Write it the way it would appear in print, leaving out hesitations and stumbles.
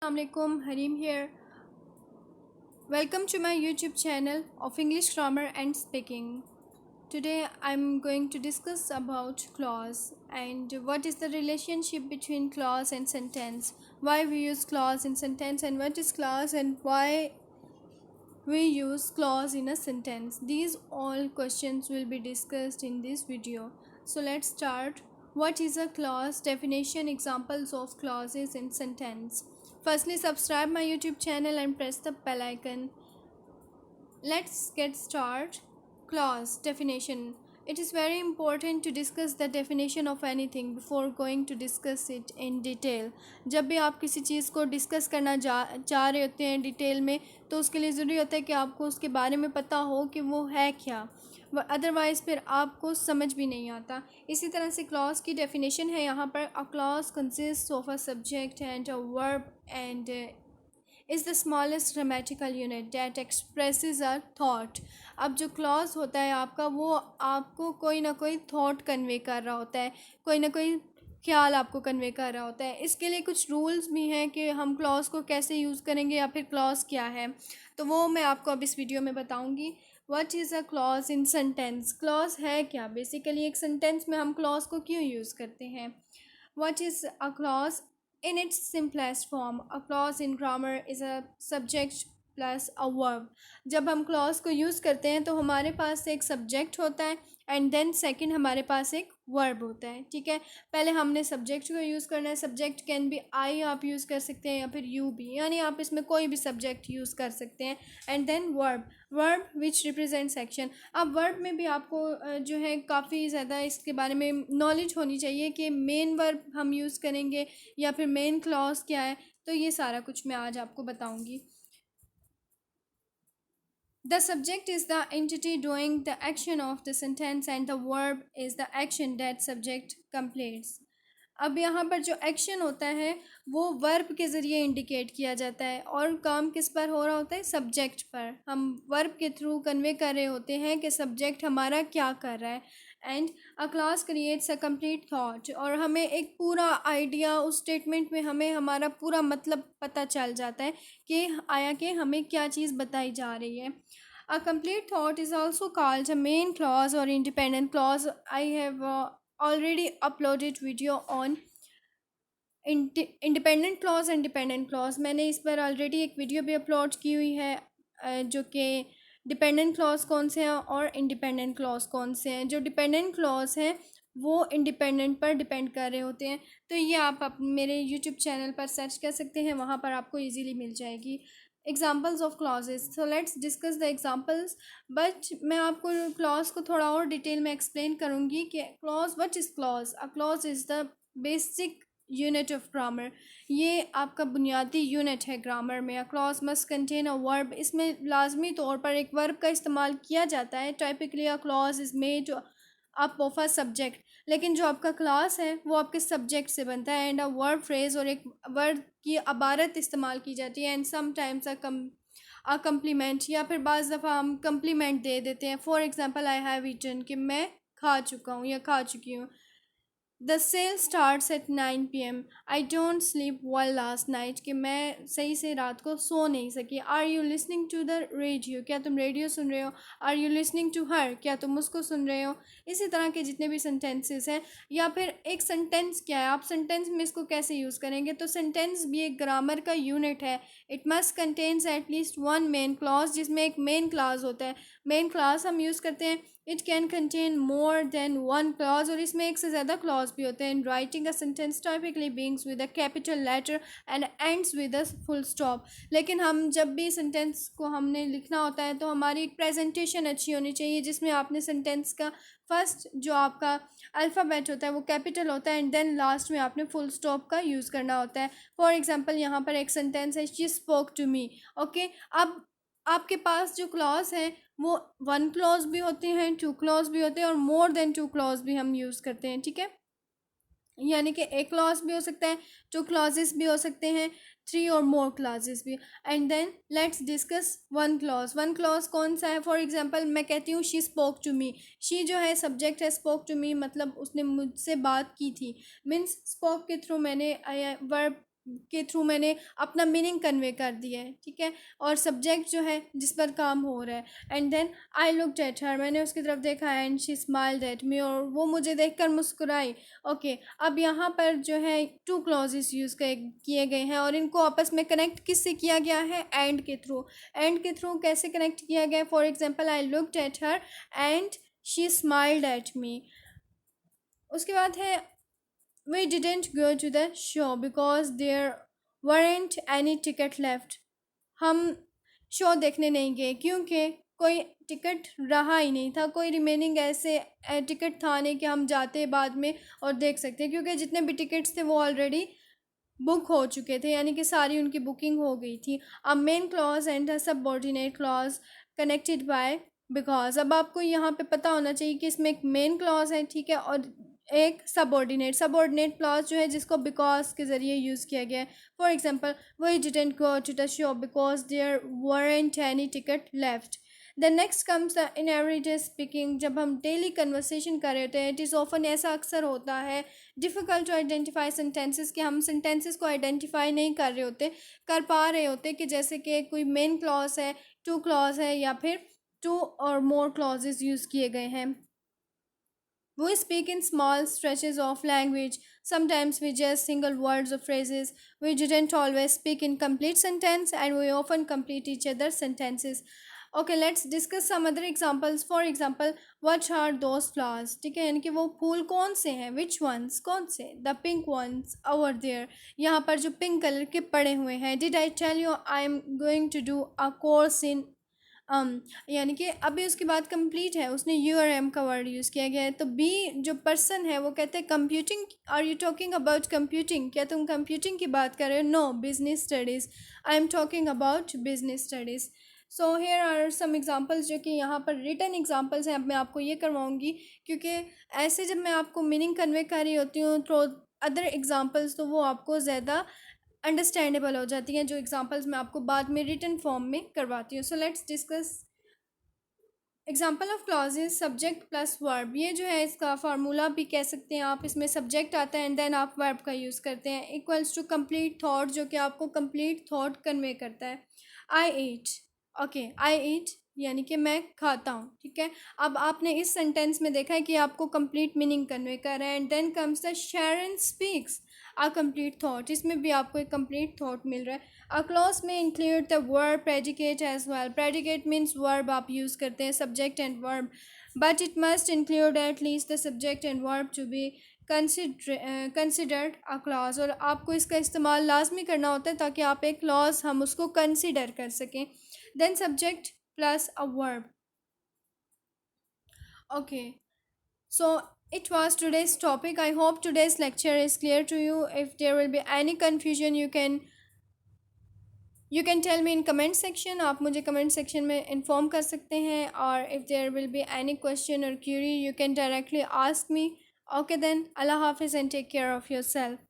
Assalamualaikum, Harim here. Welcome to my YouTube channel of English grammar and speaking. Today I'm going to discuss about clause and what is the relationship between clause and sentence, why we use clause in sentence and what is clause and why we use clause in a sentence. These all questions will be discussed in this video. So let's start. What is a clause? Definition, examples of clauses in sentence. Firstly, subscribe my YouTube channel and press the bell icon. Let's get started. Clause definition. It is very important to discuss the definition of anything before going to discuss it in detail. जब भी आप किसी चीज़ को discuss करना चाह रहे होते हैं डिटेल में, तो उसके लिए ज़रूरी होता है कि आपको उसके बारे में पता हो कि वो है क्या, अदरवाइज़ फिर आपको समझ भी नहीं आता। इसी तरह से क्लॉज की डेफिनेशन है यहाँ पर। A clause consist of a subject and a verb and is the smallest grammatical unit that expresses a thought। अब जो क्लॉज होता है आपका, वो आपको कोई ना कोई थॉट कन्वे कर रहा होता है, कोई ना कोई ख्याल आपको कन्वे कर रहा होता है। इसके लिए कुछ रूल्स भी हैं कि हम क्लॉज को कैसे यूज़ करेंगे या फिर क्लॉज क्या है, तो वो मैं आपको अब इस वीडियो में बताऊंगी। What is a clause in sentence? Clause है क्या? बेसिकली एक सेंटेंस में हम क्लॉज को क्यों यूज़ करते हैं? What is a clause? In its simplest form, a clause in grammar is a subject plus a verb। जब हम clause को यूज़ करते हैं तो हमारे पास एक subject होता है एंड देन सेकंड हमारे पास एक वर्ब होता है। ठीक है, पहले हमने सब्जेक्ट को यूज़ करना है। सब्जेक्ट कैन बी आई आप यूज़ कर सकते हैं या फिर यू भी, यानी आप इसमें कोई भी सब्जेक्ट यूज़ कर सकते हैं। And then verb which represents action. अब वर्ब में भी आपको जो है काफ़ी ज़्यादा इसके बारे में नॉलेज होनी चाहिए कि मेन वर्ब हम यूज़ करेंगे या फिर मेन क्लॉज क्या है, तो ये सारा कुछ मैं आज आपको बताऊंगी। The subject is the entity doing the action of the sentence and the verb is the action that subject completes। अब यहाँ पर जो एक्शन होता है वो वर्ब के ज़रिए इंडिकेट किया जाता है और काम किस पर हो रहा होता है? सब्जेक्ट पर। हम वर्ब के थ्रू कन्वे कर रहे होते हैं कि सब्जेक्ट हमारा क्या कर रहा है। And a class creates a complete thought, और हमें एक पूरा आइडिया उस स्टेटमेंट में हमें हमारा पूरा मतलब पता चल जाता है कि आया कि हमें क्या चीज़ बताई जा रही है। A complete thought is also called a main clause or independent clause। I have already uploaded video on independent clause and dependent clause. मैंने इस पर ऑलरेडी एक वीडियो भी अपलोड की हुई है, जो कि डिपेंडेंट क्लॉज कौन से हैं और इंडिपेंडेंट क्लॉज कौन से हैं। जो डिपेंडेंट क्लॉज हैं वो इंडिपेंडेंट पर डिपेंड कर रहे होते हैं, तो ये आप मेरे यूट्यूब चैनल पर सर्च कर सकते हैं, वहाँ पर आपको इजीली मिल जाएगी। Examples of clauses, so let's discuss the examples. But मैं आपको क्लॉज को थोड़ा और डिटेल में एक्सप्लेन करूँगी कि clause, what is clause? A clause is the basic unit of grammar. ये आपका बुनियादी यूनिट है ग्रामर में। A clause must contain a verb. इसमें लाजमी तौर पर एक वर्ब का इस्तेमाल किया जाता है। Typically a clause is made up of a subject, लेकिन जो आपका क्लास है वो आपके सब्जेक्ट से बनता है। एंड अ वर्ब फ्रेज, और एक वर्ड की अबारत इस्तेमाल की जाती है। एंड समटाइम्स अ कम्प्लीमेंट, या फिर बाज़ दफ़ा हम कम्प्लीमेंट दे देते हैं। For example, I have eaten, कि मैं खा चुका हूँ या खा चुकी हूँ। The sale starts at 9 PM। I don't sleep well last night, कि मैं सही से रात को सो नहीं सकी। Are you listening to the radio, क्या तुम रेडियो सुन रहे हो? Are you listening to her, क्या तुम उसको सुन रहे हो? इसी तरह के जितने भी सेंटेंसेस हैं। या फिर एक सेंटेंस क्या है, आप सेंटेंस में इसको कैसे यूज़ करेंगे? तो सेंटेंस भी एक ग्रामर का यूनिट है। It must contains at least one main clause, जिसमें एक मेन क्लॉज होता है। मेन क्लॉज हम यूज़ करते हैं। It can contain more than one clause, और इसमें एक से ज़्यादा क्लॉज भी होते हैं। In writing a sentence typically begins with a capital letter and ends with a full stop. लेकिन हम जब भी सेंटेंस को हमने लिखना होता है तो हमारी एक प्रेजेंटेशन अच्छी होनी चाहिए, जिसमें आपने सेंटेंस का फर्स्ट जो आपका अल्फ़ाबेट होता है वो कैपिटल होता है एंड देन लास्ट में आपने फुल स्टॉप का यूज़ करना होता है। फॉर एग्जांपल, यहाँ पर एक सेंटेंस है, she spoke to me. Okay, अब आपके पास जो क्लॉज है वो वन क्लॉज भी होते हैं, टू क्लॉज भी होते हैं, और मोर देन टू क्लॉज भी हम यूज़ करते हैं। ठीक है, यानी कि एक क्लॉज भी हो सकता है, टू क्लॉजेस भी हो सकते हैं, थ्री और मोर क्लॉजेस भी। And then let's discuss one clause. One clause कौन सा है? फॉर एग्जांपल, मैं कहती हूँ she spoke to me. She जो है सब्जेक्ट है, स्पोक टू मी मतलब उसने मुझसे बात की थी। मीन्स स्पोक के थ्रू मैंने वर्ब के थ्रू मैंने अपना मीनिंग कन्वे कर दिया है, ठीक है। और सब्जेक्ट जो है जिस पर काम हो रहा है, and then I looked at her, मैंने उसकी तरफ देखा, and she smiled at me, और वो मुझे देखकर मुस्कुराई। ओके, अब यहाँ पर जो है टू क्लॉजेस यूज़ किए गए हैं, और इनको आपस में कनेक्ट किससे किया गया है, एंड के थ्रू। एंड के थ्रू कैसे कनेक्ट किया गया है? For example, I looked at her and she smiled at मी। उसके बाद है, we didn't go to the show because there weren't any ticket left. हम शो देखने नहीं गए क्योंकि कोई टिकट रहा ही नहीं था, कोई रिमेनिंग ऐसे टिकट था नहीं कि हम जाते बाद में और देख सकते, क्योंकि जितने भी टिकट्स थे वो ऑलरेडी बुक हो चुके थे, यानी कि सारी उनकी बुकिंग हो गई थी। अब main clause and the subordinate clause connected by because. अब आपको यहाँ पे पता होना चाहिए कि इसमें एक मेन क्लॉज है, ठीक है, और एक सबऑर्डिनेट क्लॉज जो है जिसको बिकॉज के ज़रिए यूज़ किया गया है। For example, we didn't go to the show because there weren't any ticket left. The next comes the in everyday speaking. जब हम डेली कन्वर्सेशन कर रहे होते हैं, इट इज़ ऑफन, ऐसा अक्सर होता है, डिफ़िकल्ट टू आइडेंटिफाई सेंटेंसेस, कि हम सेंटेंसेस को आइडेंटिफाई नहीं कर पा रहे होते, कि जैसे कि कोई मेन क्लॉज है, टू क्लॉज है, या फिर टू और मोर क्लॉजेज यूज़ किए गए हैं। We speak in small stretches of language. Sometimes we just single words or phrases. We didn't always speak in complete sentence, and we often complete each other's sentences. Okay, let's discuss some other examples. For example, what are those flowers? ठीक है, यानी कि वो फूल कौन से हैं? Which ones? कौन से? The pink ones over there. यहाँ पर जो पिंक कलर के पड़े हुए हैं. Did I tell you I am going to do a course in यानी कि अभी उसकी बात कंप्लीट है, उसने यू और एम का वर्ड यूज़ किया गया है। तो बी जो पर्सन है वो कहते हैं computing, are you talking about computing? क्या तुम कंप्यूटिंग की बात कर रहे हो? No, business studies, I am talking about business studies. So here are some examples, जो कि यहाँ पर रिटन एग्जांपल्स हैं। अब मैं आपको ये करवाऊँगी, क्योंकि ऐसे जब मैं आपको मीनिंग कन्वे कर रही होती हूँ थ्रू अदर एग्जांपल्स, तो वो आपको ज़्यादा अंडरस्टैंडेबल हो जाती हैं, जो एग्जांपल्स मैं आपको बाद में रिटन फॉर्म में करवाती हूँ। So let's discuss example of clauses, subject plus verb. ये जो है इसका फार्मूला भी कह सकते हैं आप। इसमें सब्जेक्ट आता है एंड देन आप वर्ब का यूज़ करते हैं, इक्वल्स टू कंप्लीट थॉट, जो कि आपको कंप्लीट थॉट कन्वे करता है। आई ईट, ओके, आई ईट यानी कि मैं खाता हूँ, ठीक है। अब आपने इस सेंटेंस में देखा है कि आपको कंप्लीट मीनिंग कन्वे कर रहा है। एंड देन कम्स द शेरन स्पीक्स, अ कंप्लीट थॉट, इसमें भी आपको एक कंप्लीट थॉट मिल रहा है। अ क्लॉज में include the verb predicate as well. Predicate means verb आप यूज़ करते हैं, subject and verb, but it must include at least the subject and verb to be considered a clause. और आपको इसका इस्तेमाल लाजमी करना होता है ताकि आप एक क्लॉज हम उसको कंसिडर कर सकें। Then subject plus a verb. Okay, so it was today's topic. I hope today's lecture is clear to you. If there will be any confusion, you can tell me in comment section. आप मुझे comment section में inform कर सकते हैं, और if there will be any question or query, you can directly ask me. Okay then, Allah Hafiz and take care of yourself.